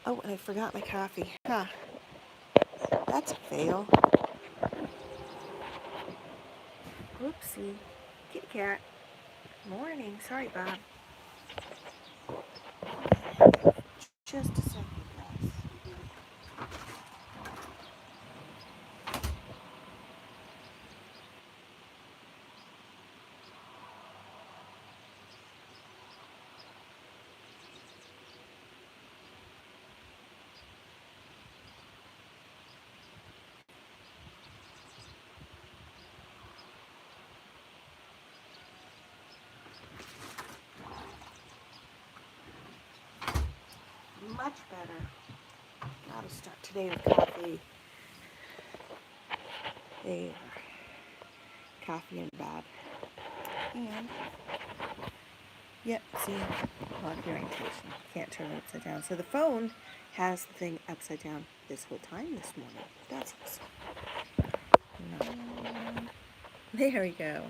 Oh, and I forgot my coffee. Huh. That's a fail. Whoopsie. Kitty cat. Morning. Sorry, Bob. Just a second, guys. Much better. Gotta start today with coffee. There. Coffee and Bob. And, yep, see, log orientation. Can't turn it upside down. So the phone has the thing upside down this whole time this morning. That's awesome. No. There we go.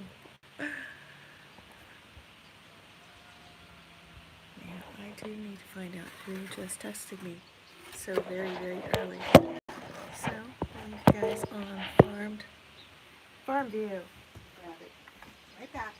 Yeah, I do need to find out who just texted me so very, very early. So, you guys on Farm View. Grab it. Right back.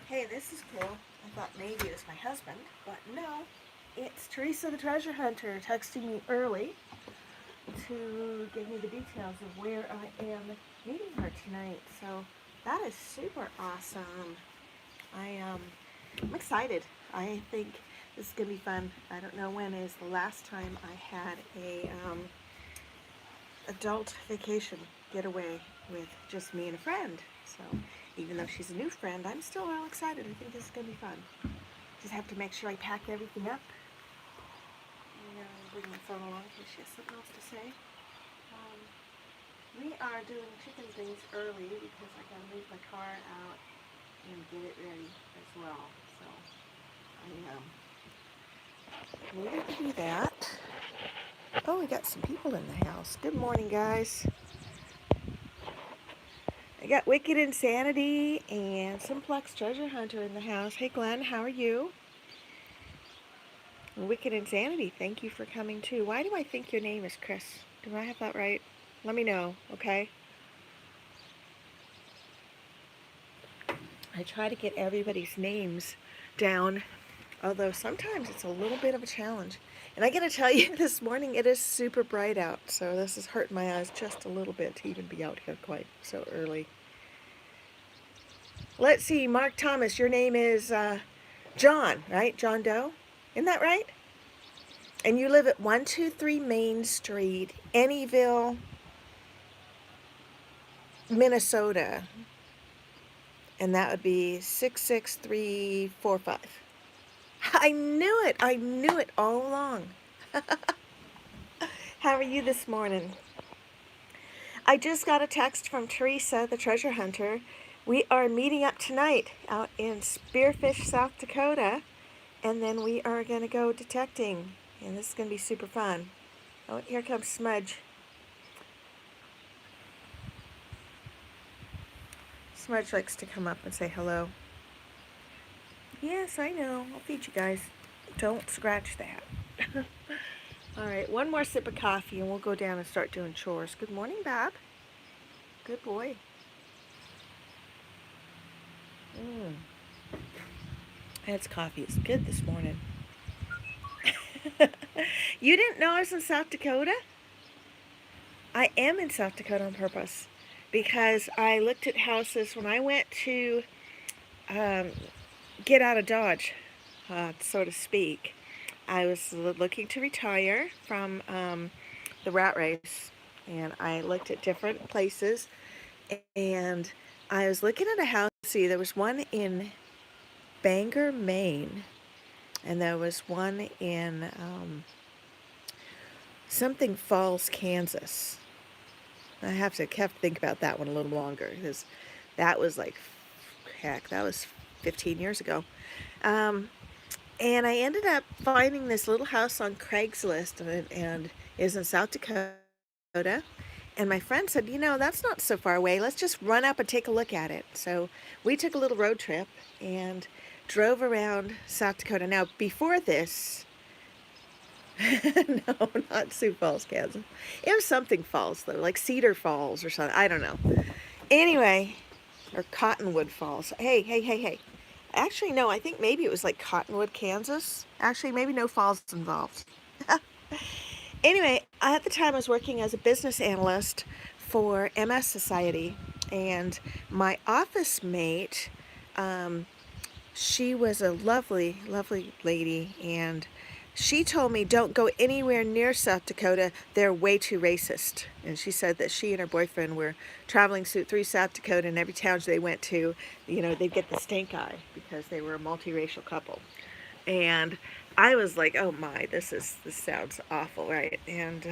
Hey, this is cool. I thought maybe it was my husband, but no. It's Teresa the Treasure Hunter texting me early to give me the details of where I am meeting her tonight. So that is super awesome. I'm excited. I think this is gonna be fun. I don't know when is the last time I had a adult vacation getaway with just me and a friend. So even though she's a new friend, I'm still real excited. I think this is gonna be fun. Just have to make sure I pack everything up. Bring my phone along in case she has something else to say. We are doing chicken things early because I gotta move my car out and get it ready as well. So I needed to do that. Oh, we got some people in the house. Good morning, guys. I got Wicked Insanity and Simplex Treasure Hunter in the house. Hey, Glenn, how are you? Wicked Insanity, thank you for coming too. Why do I think your name is Chris? Do I have that right? Let me know, okay? I try to get everybody's names down, although sometimes it's a little bit of a challenge. And I gotta tell you, this morning it is super bright out, so this is hurting my eyes just a little bit to even be out here quite so early. Let's see, Mark Thomas, your name is John, right? John Doe? Isn't that right? And you live at 123 Main Street, Anyville, Minnesota. And that would be 66345. I knew it. I knew it all along. How are you this morning? I just got a text from Teresa, the treasure hunter. We are meeting up tonight out in Spearfish, South Dakota. And then we are going to go detecting. And this is going to be super fun. Oh, here comes Smudge. Smudge likes to come up and say hello. Yes, I know. I'll feed you guys. Don't scratch that. All right, one more sip of coffee and we'll go down and start doing chores. Good morning, Bob. Good boy. That's coffee. It's good this morning. You didn't know I was in South Dakota? I am in South Dakota on purpose because I looked at houses when I went to get out of Dodge, so to speak. I was looking to retire from the rat race, and I looked at different places, and I was looking at a house. See, there was one in Bangor, Maine, and there was one in something Falls, Kansas. I have to think about that one a little longer because that was like, heck, that was 15 years ago. And I ended up finding this little house on Craigslist, and it was in South Dakota. And my friend said, that's not so far away. Let's just run up and take a look at it. So we took a little road trip and drove around South Dakota. Now, before this, no, not Sioux Falls, Kansas. It was something Falls, though, like Cedar Falls or something. I don't know. Anyway, or Cottonwood Falls. Hey. Actually, no, I think maybe it was like Cottonwood, Kansas. Actually, maybe no falls involved. Anyway, at the time I was working as a business analyst for MS Society, and my office mate, she was a lovely, lovely lady, and she told me don't go anywhere near South Dakota. They're way too racist. And she said that she and her boyfriend were traveling through South Dakota, and every town they went to, they'd get the stink eye because they were a multiracial couple. And I was like, oh my, this sounds awful, right? And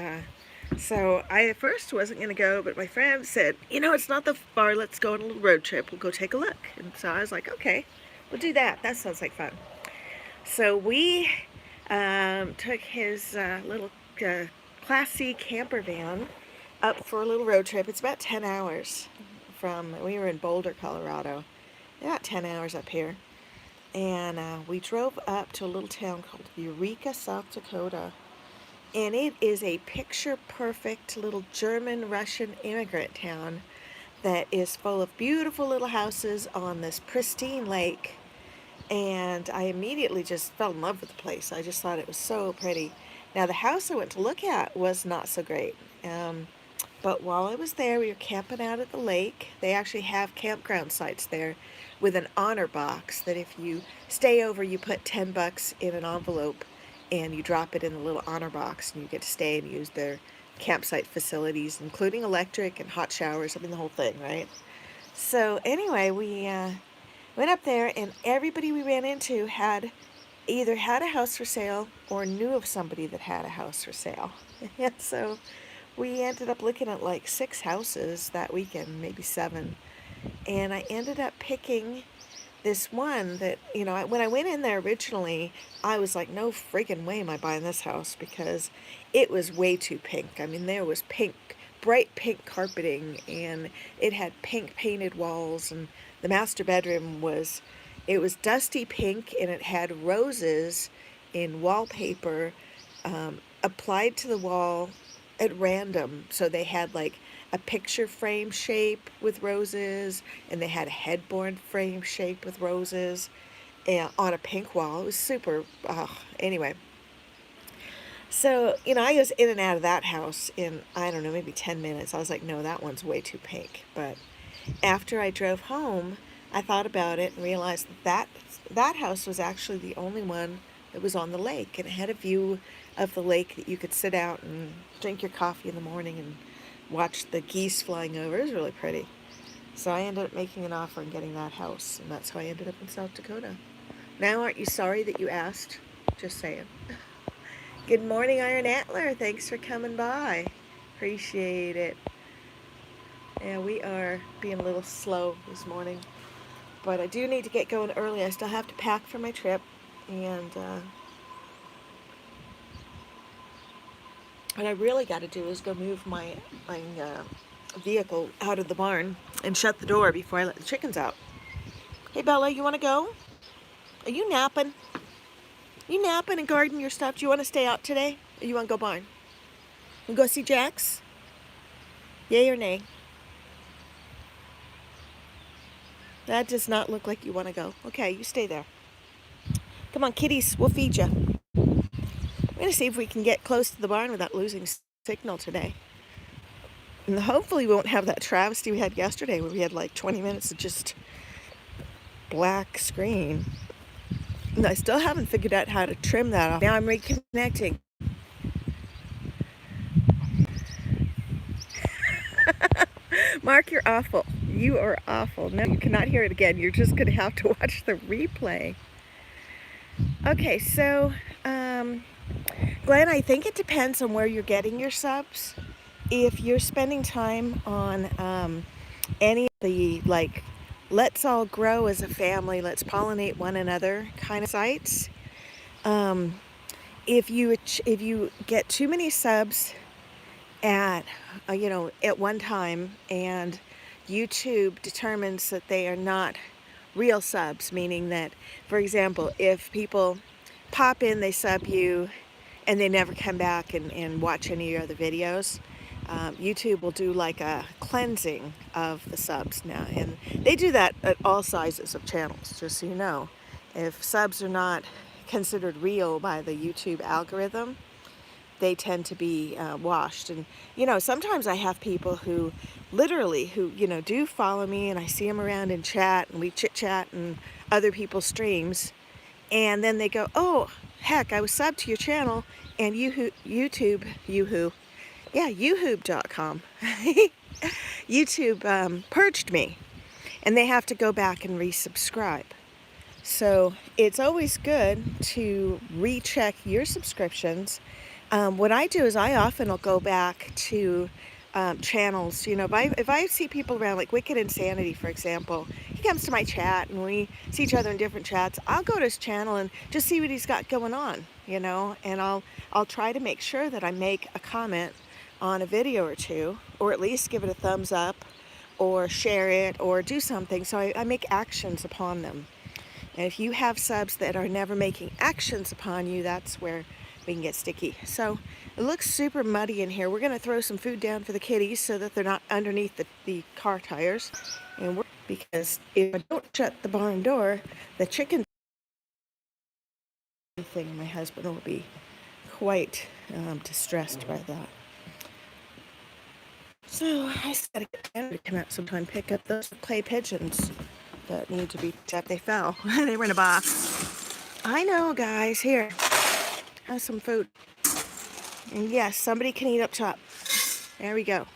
so I at first wasn't going to go, but my friend said, it's not that far. Let's go on a little road trip. We'll go take a look. And so I was like, okay, we'll do that. That sounds like fun. So we took his little Class C camper van up for a little road trip. It's about 10 hours we were in Boulder, Colorado. About 10 hours up here. And we drove up to a little town called Eureka, South Dakota. And it is a picture-perfect little German-Russian immigrant town that is full of beautiful little houses on this pristine lake. And I immediately just fell in love with the place. I just thought it was so pretty. Now, the house I went to look at was not so great. But while I was there, we were camping out at the lake. They actually have campground sites there with an honor box that if you stay over, you put $10 in an envelope and you drop it in the little honor box, and you get to stay and use their campsite facilities, including electric and hot showers. I mean, the whole thing, right? So anyway, we went up there, and everybody we ran into either had a house for sale or knew of somebody that had a house for sale. And so we ended up looking at like 6 houses that weekend, maybe 7. And I ended up picking this one that, when I went in there originally, I was like, no friggin' way am I buying this house, because it was way too pink. I mean, there was bright pink carpeting, and it had pink painted walls, and the master bedroom was dusty pink, and it had roses in wallpaper applied to the wall at random. So they had like a picture frame shape with roses, and they had a headboard frame shape with roses on a pink wall. It was super, anyway. So, I was in and out of that house in, I don't know, maybe 10 minutes. I was like, no, that one's way too pink. But after I drove home, I thought about it and realized that house was actually the only one that was on the lake, and it had a view of the lake that you could sit out and drink your coffee in the morning and watch the geese flying over. It was really pretty. So I ended up making an offer and getting that house, and that's how I ended up in South Dakota. Now, aren't you sorry that you asked? Just saying. Good morning, Iron Antler. Thanks for coming by. Appreciate it. Yeah, we are being a little slow this morning, but I do need to get going early. I still have to pack for my trip, and what I really got to do is go move my vehicle out of the barn and shut the door before I let the chickens out. Hey, Bella, you want to go? Are you napping? You napping and guarding your stuff? Do you want to stay out today, or you want to go barn? You go see Jax? Yay or nay? That does not look like you want to go. Okay, you stay there. Come on, kitties, we'll feed you. I'm going to see if we can get close to the barn without losing signal today. And hopefully we won't have that travesty we had yesterday where we had like 20 minutes of just black screen. I still haven't figured out how to trim that off. Now I'm reconnecting. Mark, you're awful. You are awful. No, you cannot hear it again. You're just going to have to watch the replay. Okay, so, Glenn, I think it depends on where you're getting your subs. If you're spending time on any of the, like, let's all grow as a family, let's pollinate one another kind of sites, if you get too many subs at at one time, and YouTube determines that they are not real subs, meaning that, for example, if people pop in, they sub you, and they never come back and watch any of your other videos, YouTube will do like a cleansing of the subs now, and they do that at all sizes of channels, just so you know. If subs are not considered real by the YouTube algorithm, they tend to be washed. And sometimes I have people who literally do follow me, and I see them around in chat, and we chit chat and other people's streams, and then they go, oh heck, I was subbed to your channel, and YouTube.com YouTube purged me, and they have to go back and resubscribe. So it's always good to recheck your subscriptions. What I do is I often will go back to channels. If I see people around, like Wicked Insanity, for example, he comes to my chat and we see each other in different chats, I'll go to his channel and just see what he's got going on, and I'll try to make sure that I make a comment on a video or two, or at least give it a thumbs up, or share it, or do something. So I make actions upon them. And if you have subs that are never making actions upon you, that's where we can get sticky. So it looks super muddy in here. We're going to throw some food down for the kitties so that they're not underneath the car tires. And because if I don't shut the barn door, the chicken thing, my husband will be quite distressed by that. So I just got to get Tanner to come out sometime, pick up those clay pigeons that need to be picked up. They fell. They were in a box. I know, guys. Here, have some food. And yes, somebody can eat up top. There we go.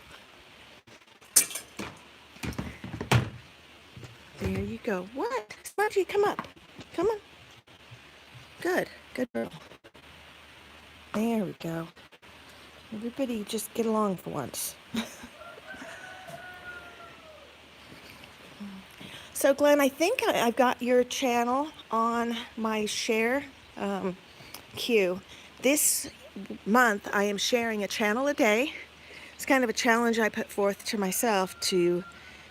There you go. What? Smudgy, come up. Come on. Good. Good girl. There we go. Everybody just get along for once. So Glenn, I think I've got your channel on my share queue. This month I am sharing a channel a day. It's kind of a challenge I put forth to myself to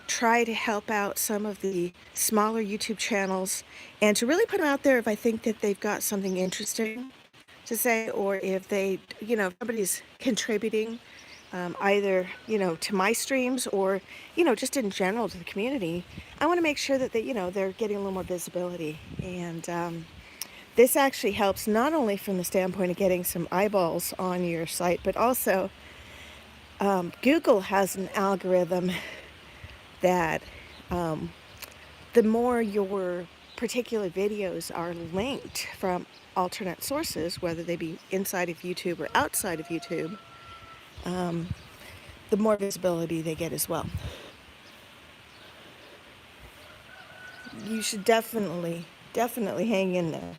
try to help out some of the smaller YouTube channels, and to really put them out there if I think that they've got something interesting to say, or if they, if somebody's contributing either, to my streams, or, just in general to the community. I want to make sure that they're getting a little more visibility. And this actually helps not only from the standpoint of getting some eyeballs on your site, but also Google has an algorithm that the more your particular videos are linked from alternate sources, whether they be inside of YouTube or outside of YouTube, the more visibility they get as well. You should definitely hang in there.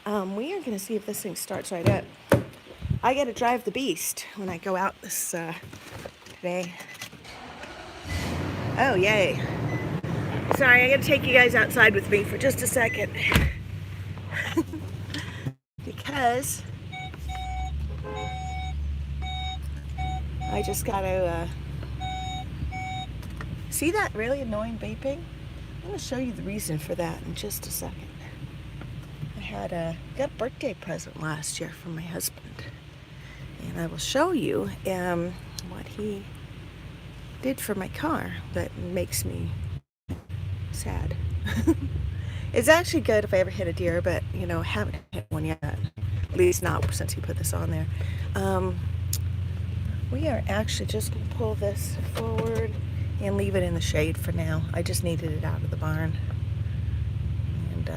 We are going to see if this thing starts right up. I got to drive the beast when I go out this today. Oh, yay. Sorry, I got to take you guys outside with me for just a second. Because I just got to see that really annoying vaping? I'm going to show you the reason for that in just a second. I got a birthday present last year from my husband, and I will show you what he did for my car that makes me sad. It's actually good if I ever hit a deer, but I haven't hit one yet, at least not since he put this on there. We are actually just going to pull this forward and leave it in the shade for now. I just needed it out of the barn. And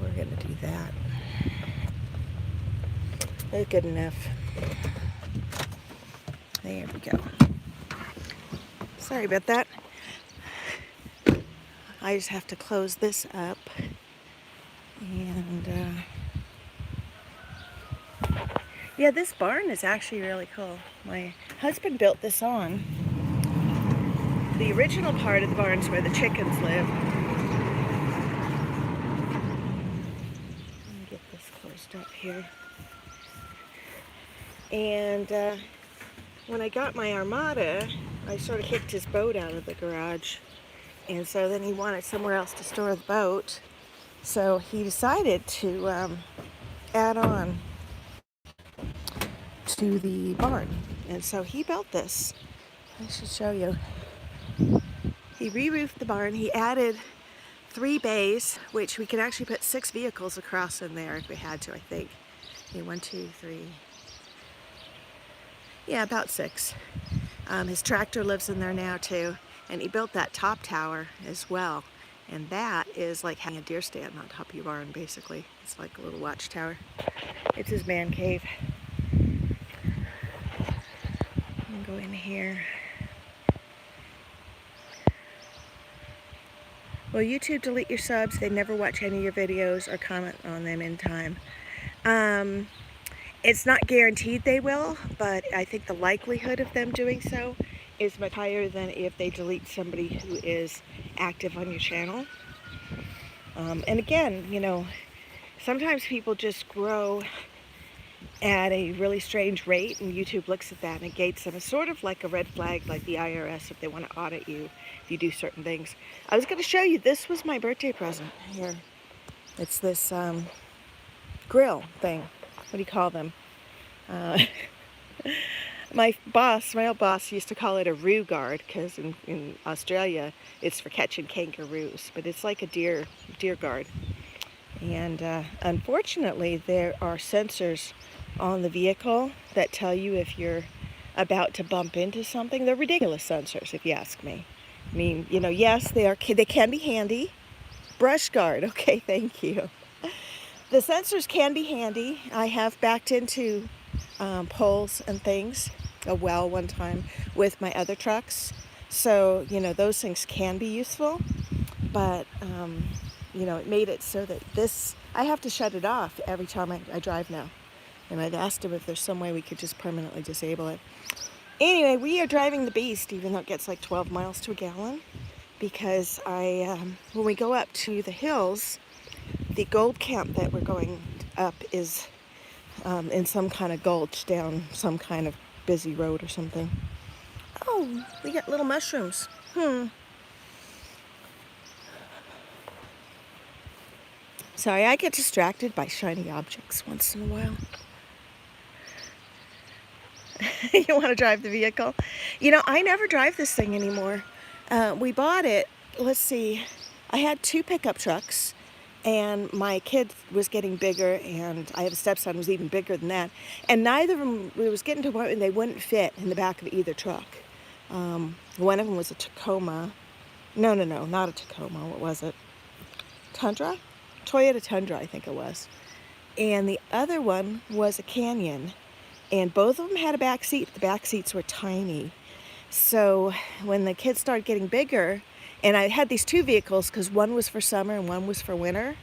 we're going to do that. That's good enough. There we go. Sorry about that. I just have to close this up. And yeah, this barn is actually really cool. My husband built this on. The original part of the barn is where the chickens live. Let me get this closed up here. And when I got my Armada, I sort of kicked his boat out of the garage. And so then he wanted somewhere else to store the boat. So he decided to add on to the barn. And so he built this. I should show you. He re-roofed the barn. He added 3 bays, which we could actually put 6 vehicles across in there if we had to, I think. Okay, 1, 2, 3. Yeah, about 6. His tractor lives in there now too. And he built that top tower as well. And that is like having a deer stand on top of your barn, basically. It's like a little watchtower. It's his man cave. I'm going to go in here. Well, YouTube delete your subs. They never watch any of your videos or comment on them in time. It's not guaranteed they will, but I think the likelihood of them doing so is much higher than if they delete somebody who is active on your channel. And again, you know, sometimes people just grow at a really strange rate, and YouTube looks at that and negates them. It's sort of like a red flag, like the IRS, if they want to audit you if you do certain things. I was going to show you, this was my birthday present here. It's this grill thing. What do you call them? My old boss used to call it a roo guard, because in Australia it's for catching kangaroos, but it's like a deer guard. And unfortunately, there are sensors on the vehicle that tell you if you're about to bump into something. They're ridiculous sensors, if you ask me. I mean, you know, yes, they can be handy. Brush guard, okay, thank you. The sensors can be handy. I have backed into poles and things, a well one time, with my other trucks. So, you know, those things can be useful. But, you know, it made it so that this, I have to shut it off every time I drive now. And I've asked him if there's some way we could just permanently disable it. Anyway, we are driving the beast, even though it gets like 12 miles to a gallon. Because when we go up to the hills, the gold camp that we're going up is in some kind of gulch down some kind of busy road or something. Oh, we got little mushrooms. Sorry, I get distracted by shiny objects once in a while. You want to drive the vehicle? You know, I never drive this thing anymore. We bought it, let's see, I had 2 pickup trucks, and my kid was getting bigger, and I have a stepson who was even bigger than that, and neither of them, it was getting to a point where they wouldn't fit in the back of either truck. One of them was a Tacoma. No, not a Tacoma. What was it? Tundra? Toyota Tundra, I think it was. And the other one was a Canyon. And both of them had a back seat. The back seats were tiny. So when the kids started getting bigger, and I had these 2 vehicles because one was for summer and one was for winter.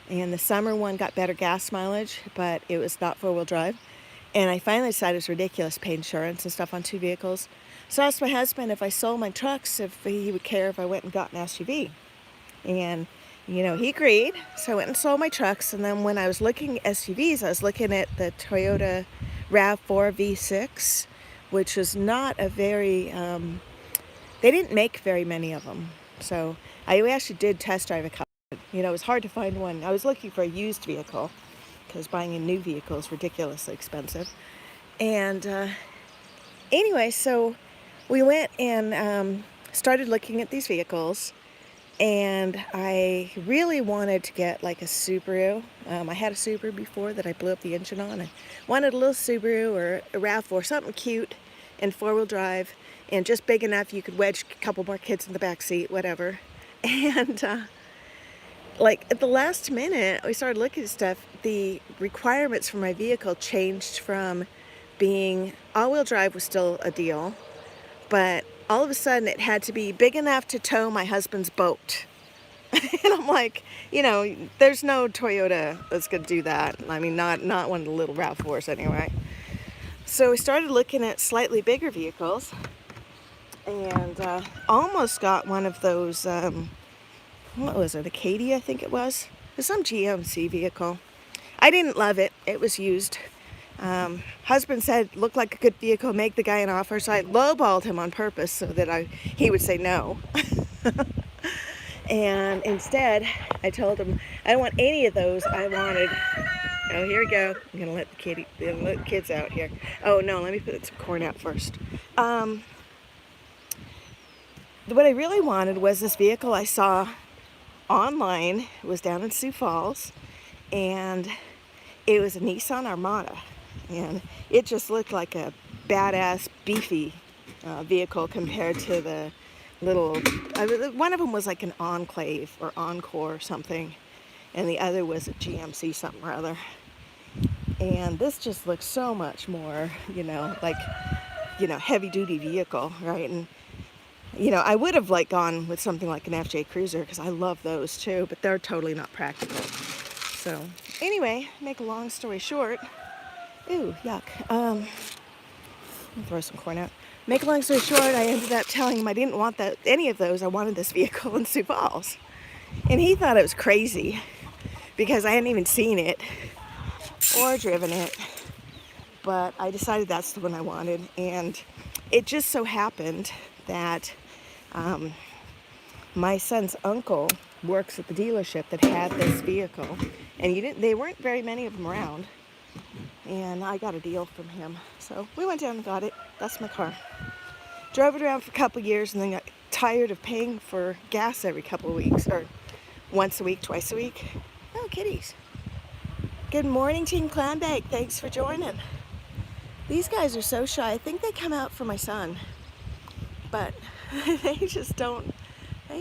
And the summer one got better gas mileage, but it was not 4-wheel drive. And I finally decided it was ridiculous, pay insurance and stuff on 2 vehicles. So I asked my husband if I sold my trucks, if he would care if I went and got an SUV. And, you know, he agreed. So I went and sold my trucks. And then when I was looking at SUVs, I was looking at the Toyota RAV4 V6, which was not a very, they didn't make very many of them. So I actually did test drive a couple. You know, it was hard to find one. I was looking for a used vehicle because buying a new vehicle is ridiculously expensive. And anyway, so we went and started looking at these vehicles, and I really wanted to get like a Subaru. I had a Subaru before that I blew up the engine on. I wanted a little Subaru or a RAV4, something cute and 4-wheel drive and just big enough you could wedge a couple more kids in the back seat, whatever. And like at the last minute, we started looking at stuff. The requirements for my vehicle changed from being all-wheel drive was still a deal, but all of a sudden it had to be big enough to tow my husband's boat. And I'm like, you know, there's no Toyota that's going to do that. I mean, not one of the little RAV4s anyway. So we started looking at slightly bigger vehicles, and almost got one of those, what was it, Acadia I think it was? It was some GMC vehicle. I didn't love it. It was used. Husband said, looked like a good vehicle, make the guy an offer, so I lowballed him on purpose so that he would say no. And instead, I told him, I don't want any of those. I wanted, oh, here we go. I'm going to let the kids out here. Oh, no, let me put some corn out first. What I really wanted was this vehicle I saw online. It was down in Sioux Falls, and it was a Nissan Armada. And it just looked like a badass, beefy vehicle compared to the little, one of them was like an Enclave or Encore or something, and the other was a GMC something or other. And this just looks so much more, like, heavy duty vehicle, right? And, I would have like gone with something like an FJ Cruiser because I love those too, but they're totally not practical. So anyway, make a long story short, ooh, yuck. Let me throw some corn out. Make a long story short, I ended up telling him I didn't want any of those. I wanted this vehicle in Sioux Falls. And he thought it was crazy because I hadn't even seen it or driven it. But I decided that's the one I wanted. And it just so happened that my son's uncle works at the dealership that had this vehicle. And they weren't very many of them around. And I got a deal from him. So we went down and got it. That's my car. Drove it around for a couple of years and then got tired of paying for gas every couple of weeks, or once a week, twice a week. Oh, kitties. Good morning, Team Clanbank. Thanks for joining. These guys are so shy. I think they come out for my son, but they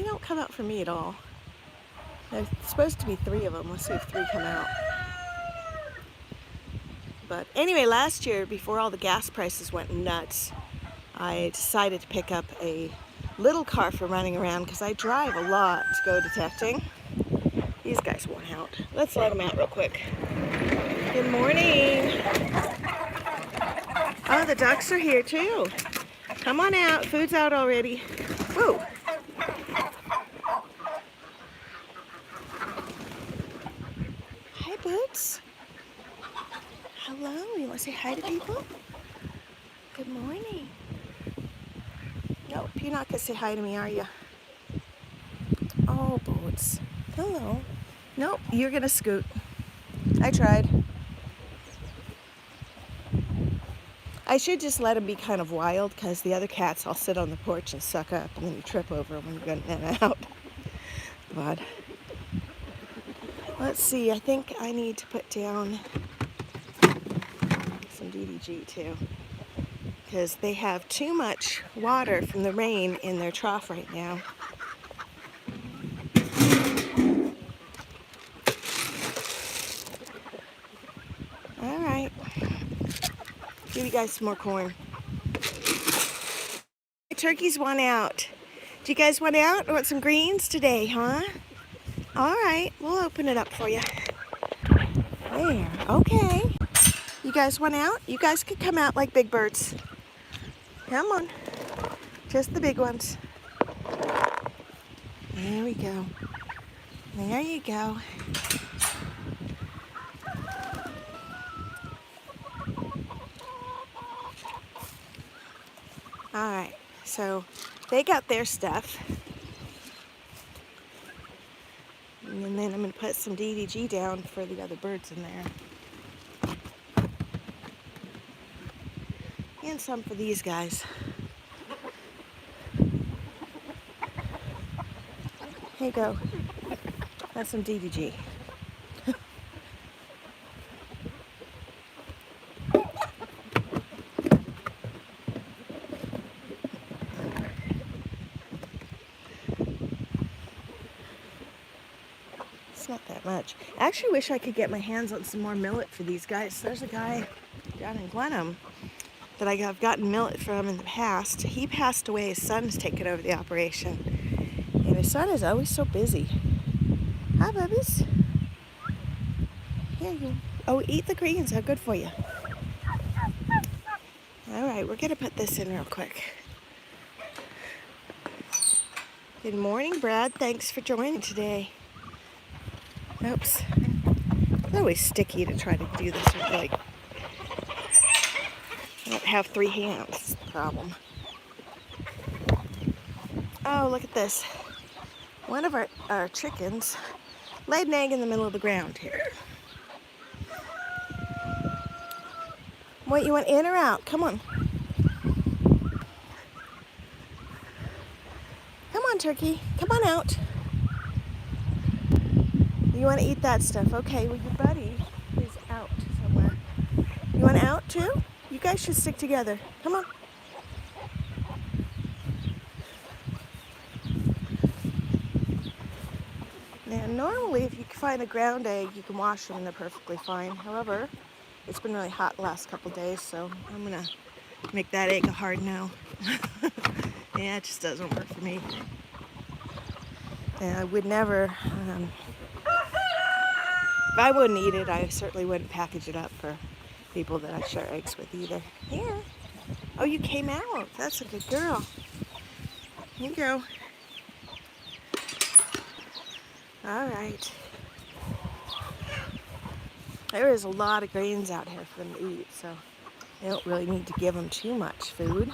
don't come out for me at all. There's supposed to be 3 of them. Let's see if 3 come out. But anyway, last year, before all the gas prices went nuts, I decided to pick up a little car for running around because I drive a lot to go detecting. These guys won't out. Let's let them out real quick. Good morning. Oh, the ducks are here too. Come on out. Food's out already. Woo. Hi, Boots. Hello, you want to say hi to people? Good morning. Nope, you're not going to say hi to me, are you? Oh, Boots. Hello. Nope, you're going to scoot. I tried. I should just let them be kind of wild because the other cats all sit on the porch and suck up and then you trip over them when you're going in and out. But let's see, I think I need to put down some DDG too, because they have too much water from the rain in their trough right now. All right, give you guys some more corn. The turkeys want out. Do you guys want out? Want some greens today, huh? All right, we'll open it up for you. There, okay. You guys want out? You guys could come out like big birds. Come on. Just the big ones. There we go. There you go. All right, so they got their stuff. And then I'm going to put some DDG down for the other birds in there. And some for these guys. Here you go. That's some DDG. not that much. I actually wish I could get my hands on some more millet for these guys. There's a guy down in Glenham that I've gotten millet from in the past. He passed away. His son's taken over the operation. And his son is always so busy. Hi, bubbies. Here you. Oh, eat the greens. How good for you. All right, we're going to put this in real quick. Good morning, Brad. Thanks for joining today. Oops. It's always sticky to try to do this with, like, I don't have 3 hands. That's the problem. Oh, look at this. One of our chickens laid an egg in the middle of the ground here. What, you want in or out? Come on. Come on, turkey. Come on out. You want to eat that stuff? Okay, well, your buddy is out somewhere. You want out too? You guys should stick together. Come on. Now, normally, if you find a ground egg, you can wash them and they're perfectly fine. However, it's been really hot the last couple days, so I'm going to make that egg a hard no. Yeah, it just doesn't work for me. And I would never, if I wouldn't eat it, I certainly wouldn't package it up for people that I share eggs with either. Here. Oh, you came out. That's a good girl. Here you go. All right. There is a lot of grains out here for them to eat, so I don't really need to give them too much food.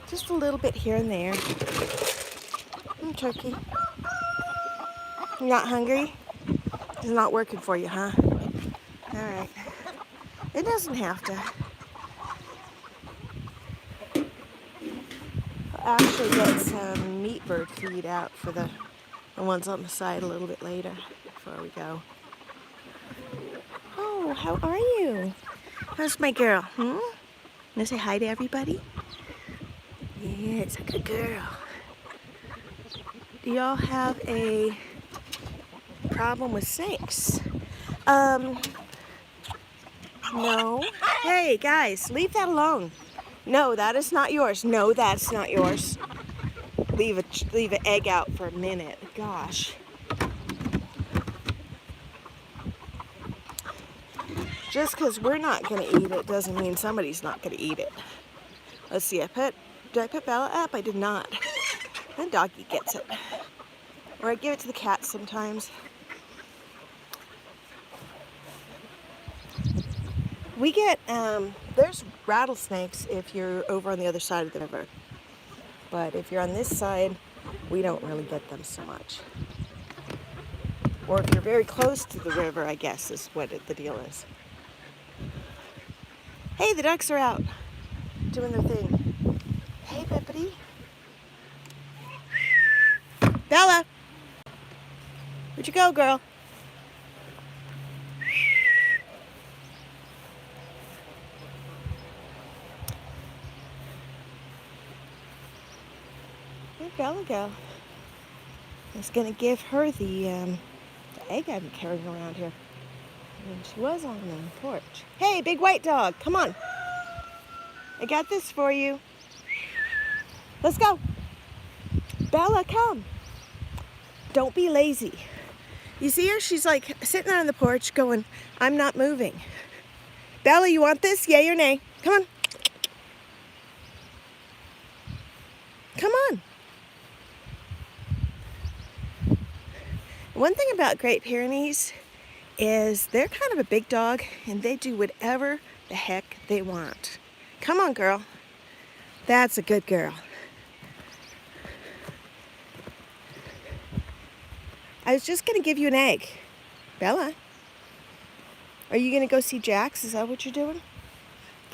Just a little bit here and there. Turkey. You're not hungry? It's not working for you, huh? All right. It doesn't have to. I'll actually get some meat bird feed out for the ones on the side a little bit later before we go. Oh, how are you? How's my girl? Wanna say hi to everybody? Yeah, it's a good girl. Do y'all have a problem with snakes? No. Hey, guys, leave that alone. No, that is not yours. No, that's not yours. Leave an egg out for a minute. Gosh. Just because we're not going to eat it doesn't mean somebody's not going to eat it. Let's see, did I put Bella up? I did not. The doggy gets it. Or I give it to the cat sometimes. We get, there's rattlesnakes if you're over on the other side of the river. But if you're on this side, we don't really get them so much. Or if you're very close to the river, I guess is what the deal is. Hey, the ducks are out doing their thing. Hey, Bippity. Bella! Where'd you go, girl? Where'd Bella go? I was gonna give her the egg I'm carrying around here. And she was on the porch. Hey, big white dog, come on. I got this for you. Let's go. Bella, come. Don't be lazy. You see her? She's like sitting on the porch going, I'm not moving. Bella, you want this? Yay or nay? Come on. Come on. One thing about Great Pyranees is they're kind of a big dog and they do whatever the heck they want. Come on, girl. That's a good girl. I was just going to give you an egg. Bella, are you going to go see Jax? Is that what you're doing?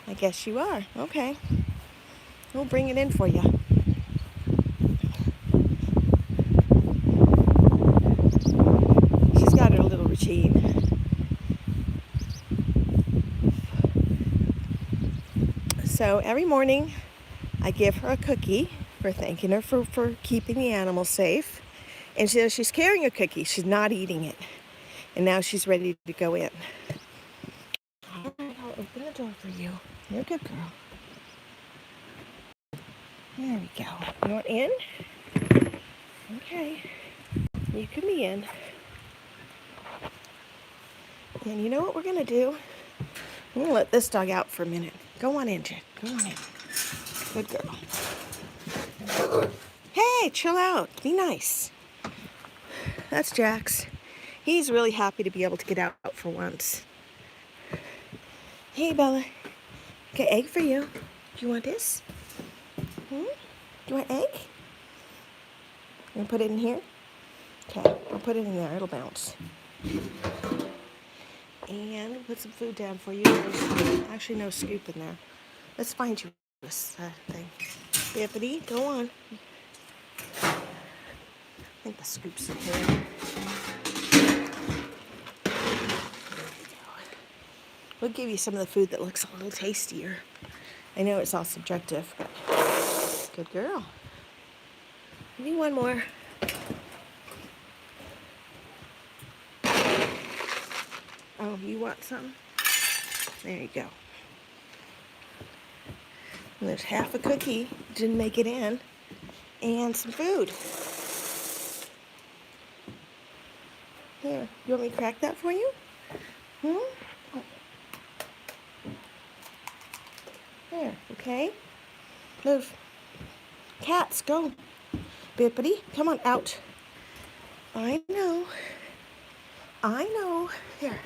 I guess you are. Okay. We'll bring it in for you. She's got her little routine. So every morning I give her a cookie for thanking her for keeping the animals safe. And she's carrying a cookie. She's not eating it. And now she's ready to go in. All right, I'll open the door for you. You're a good girl. There we go. You want in? Okay. You can be in. And you know what we're going to do? I'm going to let this dog out for a minute. Go on in, Jen. Go on in. Good girl. Hey, chill out. Be nice. That's Jax. He's really happy to be able to get out for once. Hey, Bella. Okay, egg for you. Do you want this? Do you want egg? You want to put it in here? Okay, I'll put it in there. It'll bounce. And we'll put some food down for you. There's actually no scoop in there. Let's find you this thing. Bippity, go on. I think the scoop's in here. We'll give you some of the food that looks a little tastier. I know it's all subjective, but good girl. Give me one more. Oh, you want some? There you go. And there's half a cookie, didn't make it in, and some food. Here, you want me to crack that for you? There, okay? Move. Cats, go. Bippity, come on, out. I know. Here,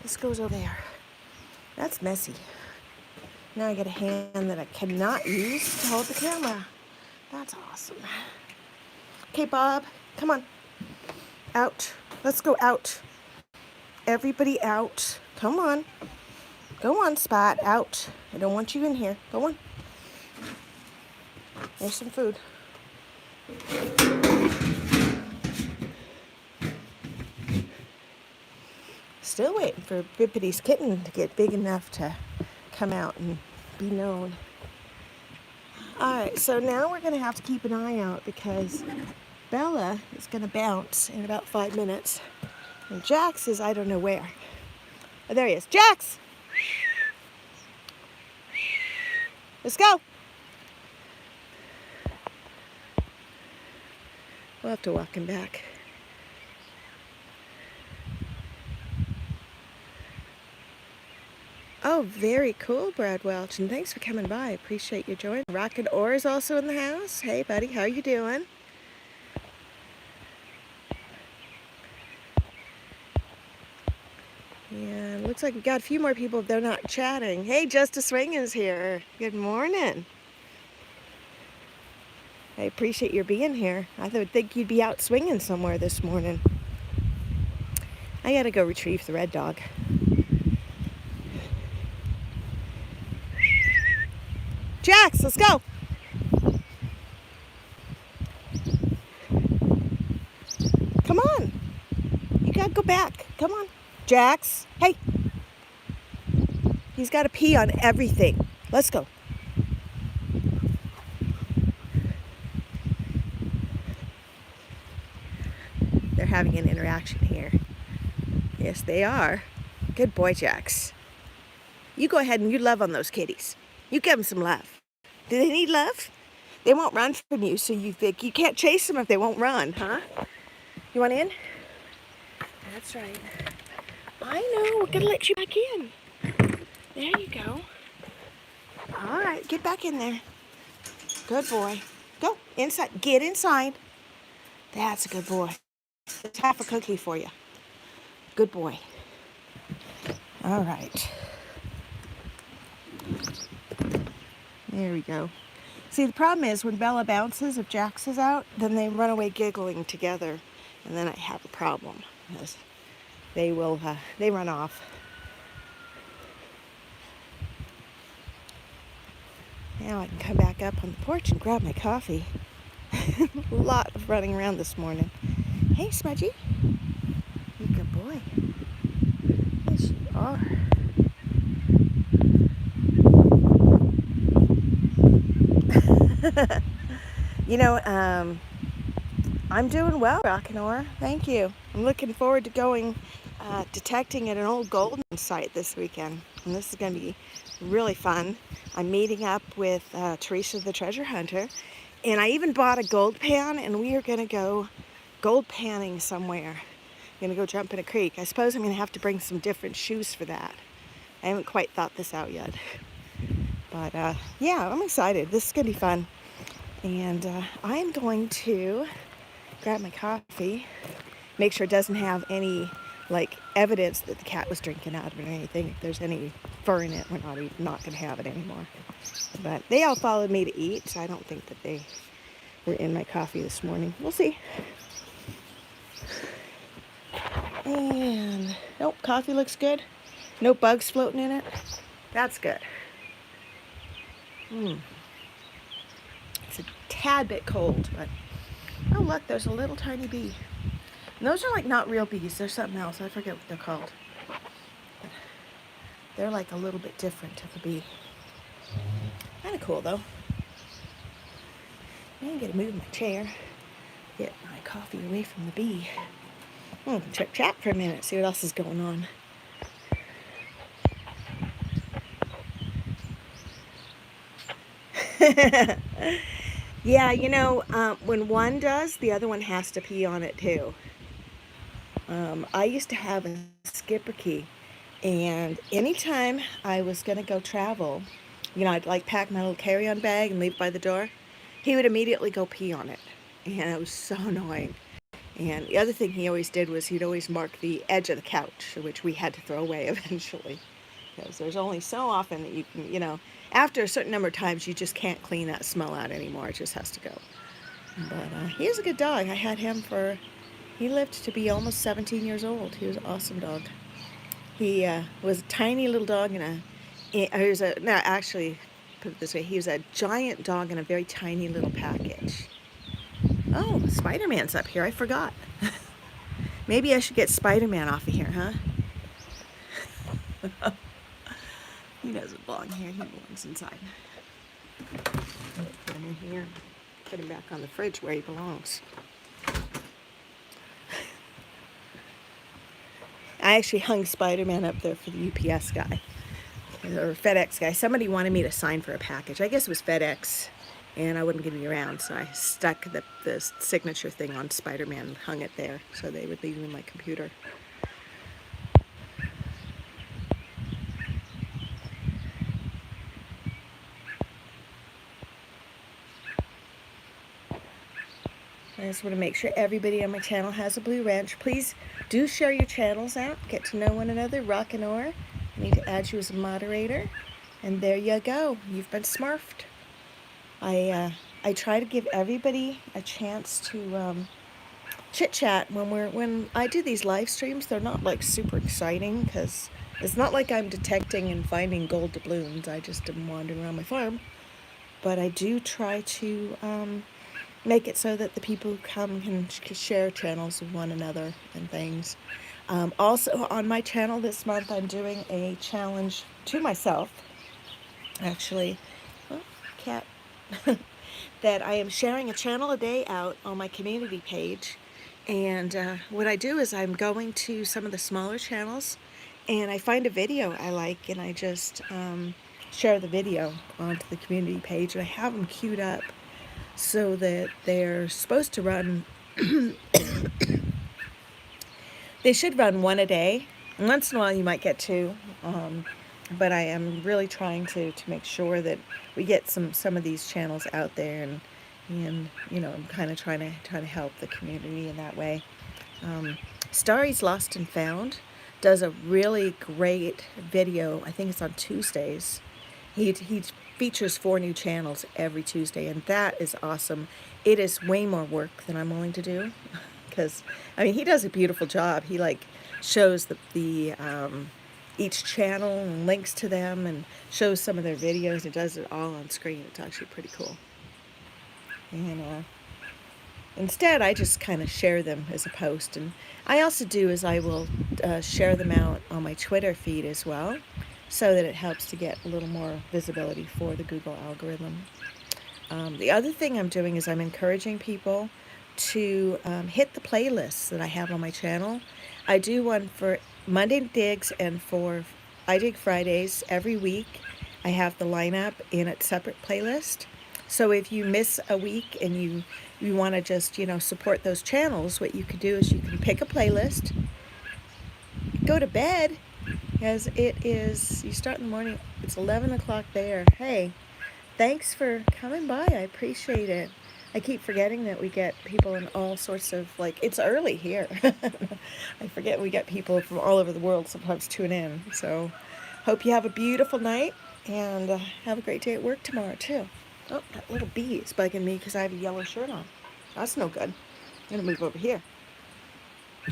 this goes over there. That's messy. Now I got a hand that I cannot use to hold the camera. That's awesome. Okay, Bob, come on. Out. Let's go out. Everybody out. Come on. Go on, Spot. Out. I don't want you in here. Go on. There's some food. Still waiting for Bippity's kitten to get big enough to come out and be known. Alright, so now we're going to have to keep an eye out because Bella is going to bounce in about 5 minutes. And Jax is I don't know where. Oh, there he is. Jax! Let's go! We'll have to walk him back. Oh, very cool, Brad Welch, and thanks for coming by. I appreciate you joining. Rocket Orr is also in the house. Hey, buddy, how you doing? Yeah, looks like we got a few more people. They're not chatting. Hey, Justice Swing is here. Good morning. I appreciate your being here. I would think you'd be out swinging somewhere this morning. I gotta go retrieve the red dog. Jax, let's go. Come on. You gotta go back. Come on. Jax, hey. He's got to pee on everything. Let's go. They're having an interaction here. Yes, they are. Good boy, Jax. You go ahead and you love on those kitties. You give them some love. Do they need love? They won't run from you, so you think you can't chase them if they won't run, huh? You want in? That's right. I know, we're gonna let you back in. There you go. All right, get back in there. Good boy. Go inside, get inside. That's a good boy. There's half a cookie for you. Good boy. All right. There we go. See, the problem is when Bella bounces, if Jax is out, then they run away giggling together. And then I have a problem because they run off. Now I can come back up on the porch and grab my coffee. A lot of running around this morning. Hey, Smudgy. You're a good boy. Yes, you are. You know, I'm doing well, Rockin' Orr. Thank you. I'm I'm looking forward to going detecting at an old gold site this weekend, and this is going to be really fun. I'm meeting up with Teresa the treasure hunter, and I even bought a gold pan, and we are going to go gold panning somewhere. I'm going to go jump in a creek. I suppose I'm going to have to bring some different shoes for that. I haven't quite thought this out yet. But yeah, I'm excited. This is going to be fun. And I'm going to grab my coffee, make sure it doesn't have any like evidence that the cat was drinking out of it or anything. If there's any fur in it, we're not going to have it anymore. But they all followed me to eat, so I don't think that they were in my coffee this morning. We'll see. And nope, coffee looks good. No bugs floating in it. That's good. It's a tad bit cold, but oh look, there's a little tiny bee. And those are like not real bees. They're something else. I forget what they're called. But they're like a little bit different of a bee. Kind of cool though. I gotta move my chair, get my coffee away from the bee. I'm gonna chat for a minute, see what else is going on. Yeah, you know, when one does, the other one has to pee on it too. I used to have a skipper key, and anytime I was going to go travel, you know, I'd like pack my little carry-on bag and leave it by the door. He would immediately go pee on it, and it was so annoying. And the other thing he always did was he'd always mark the edge of the couch, which we had to throw away eventually. Because there's only so often that you can, you know, after a certain number of times, you just can't clean that smell out anymore. It just has to go. But he is a good dog. I had him he lived to be almost 17 years old. He was an awesome dog. He was a tiny little dog actually, put it this way, he was a giant dog in a very tiny little package. Oh, Spider-Man's up here. I forgot. Maybe I should get Spider-Man off of here, huh? He doesn't belong here. He belongs inside. Put him in here. Put him back on the fridge where he belongs. I actually hung Spider-Man up there for the UPS guy. Or FedEx guy. Somebody wanted me to sign for a package. I guess it was FedEx. And I wouldn't give me around. So I stuck the signature thing on Spider-Man and hung it there. So they would leave me my computer. I just want to make sure everybody on my channel has a blue wrench. Please do share your channels out. Get to know one another. Rock and Or. I need to add you as a moderator. And there you go. You've been smurfed. I try to give everybody a chance to chit-chat when I do these live streams. They're not like super exciting because it's not like I'm detecting and finding gold doubloons. I just am wandering around my farm. But I do try to make it so that the people who come can share channels with one another and things. Also on my channel this month I'm doing a challenge to myself, actually, cat, that I am sharing a channel a day out on my community page. And what I do is I'm going to some of the smaller channels and I find a video I like and I just share the video onto the community page, and I have them queued up so that they're supposed to run, they should run one a day. Once in a while you might get two, but I am really trying to make sure that we get some of these channels out there, and you know, I'm kind of trying to help the community in that way. Starry's Lost and Found does a really great video. I think it's on Tuesdays. He features 4 new channels every Tuesday, and that is awesome. It is way more work than I'm willing to do, because I mean, he does a beautiful job. He like shows the each channel and links to them and shows some of their videos and does it all on screen. It's actually pretty cool. And instead I just kind of share them as a post, and I also do is I will share them out on my Twitter feed as well, so that it helps to get a little more visibility for the Google algorithm. The other thing I'm doing is I'm encouraging people to hit the playlists that I have on my channel. I do one for Monday Digs and for iDig Fridays every week. I have the lineup in a separate playlist. So if you miss a week and you want to just, support those channels, what you could do is you can pick a playlist, go to bed, as it is, you start in the morning, it's 11 o'clock there. Hey, thanks for coming by. I appreciate it. I keep forgetting that we get people in all sorts of, it's early here. I forget we get people from all over the world sometimes tune in. So, hope you have a beautiful night, and have a great day at work tomorrow, too. Oh, that little bee is bugging me because I have a yellow shirt on. That's no good. I'm going to move over here.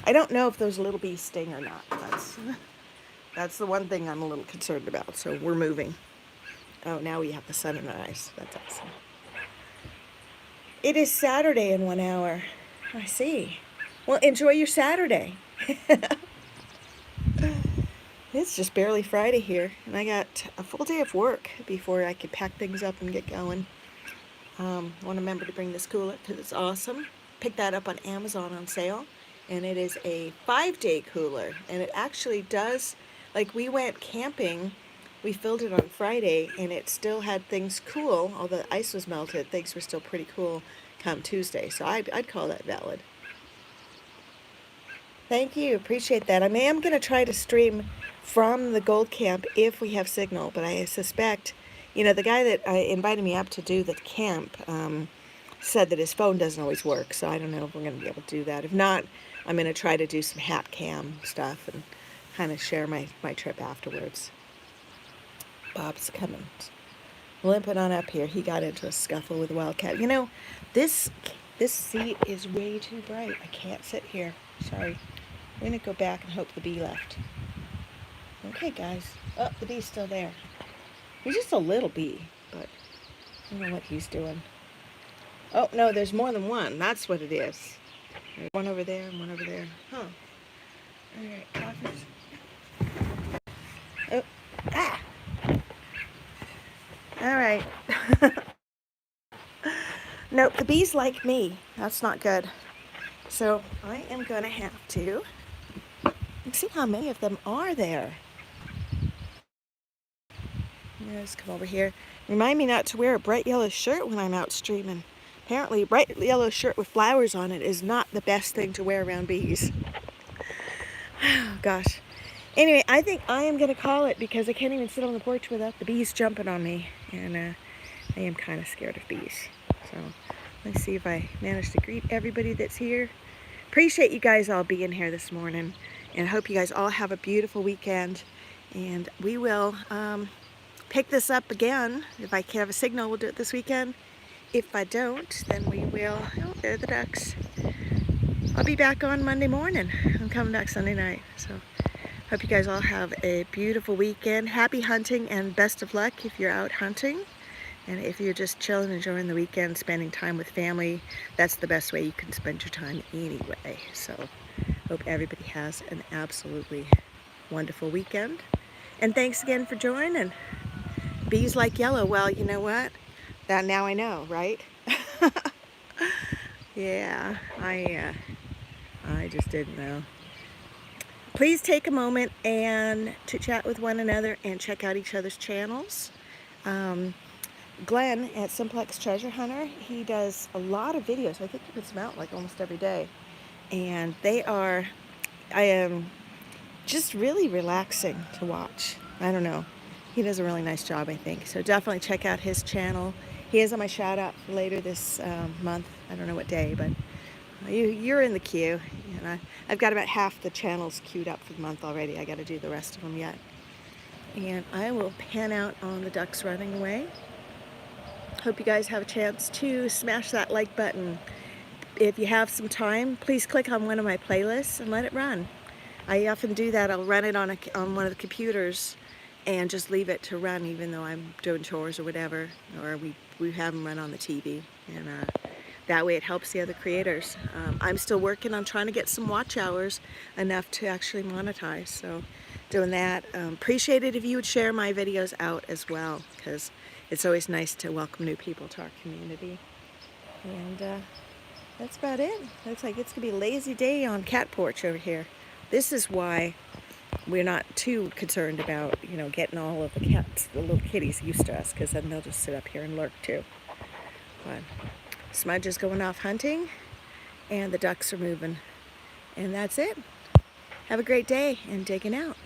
I don't know if those little bees sting or not. That's the one thing I'm a little concerned about. So, we're moving. Oh, now we have the sun in our eyes. That's awesome. It is Saturday in 1 hour. I see. Well, enjoy your Saturday. It's just barely Friday here, and I got a full day of work before I could pack things up and get going. Want to remember to bring this cooler because it's awesome. Picked that up on Amazon on sale, and it is a 5-day cooler, and it actually does, we went camping. We filled it on Friday, and it still had things cool. Although the ice was melted, things were still pretty cool come Tuesday. So I'd call that valid. Thank you. Appreciate that. I am going to try to stream from the Gold Camp if we have signal, but I suspect, the guy that invited me up to do the camp said that his phone doesn't always work, so I don't know if we're going to be able to do that. If not, I'm going to try to do some hat cam stuff and kind of share my trip afterwards. Bob's coming, limping on up here. He got into a scuffle with a wildcat. This seat is way too bright. I can't sit here. Sorry. I'm going to go back and hope the bee left. Okay, guys. Oh, the bee's still there. He's just a little bee, but I don't know what he's doing. Oh, no, there's more than one. That's what it is. There's one over there and one over there. Huh. All right, coffers. Oh, ah! All right. Nope, the bees like me. That's not good. So I am going to have to see how many of them are there. Let's come over here. Remind me not to wear a bright yellow shirt when I'm out streaming. Apparently, a bright yellow shirt with flowers on it is not the best thing to wear around bees. Oh, gosh. Anyway, I think I am going to call it because I can't even sit on the porch without the bees jumping on me. And I am kind of scared of bees. So let's see if I manage to greet everybody that's here. Appreciate you guys all being here this morning. And I hope you guys all have a beautiful weekend. And we will pick this up again. If I can have a signal, we'll do it this weekend. If I don't, then we will. Oh, there are the ducks. I'll be back on Monday morning. I'm coming back Sunday night. So hope you guys all have a beautiful weekend. Happy hunting and best of luck if you're out hunting. And if you're just chilling, enjoying the weekend, spending time with family, that's the best way you can spend your time anyway. So hope everybody has an absolutely wonderful weekend. And thanks again for joining. Bees like yellow. Well, you know what? That now I know, right? Yeah, I just didn't know. Please take a moment and to chat with one another and check out each other's channels. Glenn at Simplex Treasure Hunter, he does a lot of videos. I think he puts them out almost every day. And I am just really relaxing to watch. I don't know. He does a really nice job, I think. So definitely check out his channel. He is on my shout out for later this month. I don't know what day, but you're in the queue. And I've got about half the channels queued up for the month already. I got to do the rest of them yet. And I will pan out on the ducks running away. Hope you guys have a chance to smash that like button. If you have some time, please click on one of my playlists and let it run. I often do that. I'll run it on one of the computers and just leave it to run even though I'm doing chores or whatever, or we have them run on the TV, and that way it helps the other creators. I'm still working on trying to get some watch hours enough to actually monetize, so doing that. Appreciate it if you would share my videos out as well, because it's always nice to welcome new people to our community. And that's about it. Looks like it's going to be a lazy day on cat porch over here. This is why we're not too concerned about, you know, getting all of the cats, the little kitties used to us, because then they'll just sit up here and lurk too. But Smudge is going off hunting, and the ducks are moving. And that's it. Have a great day and digging out.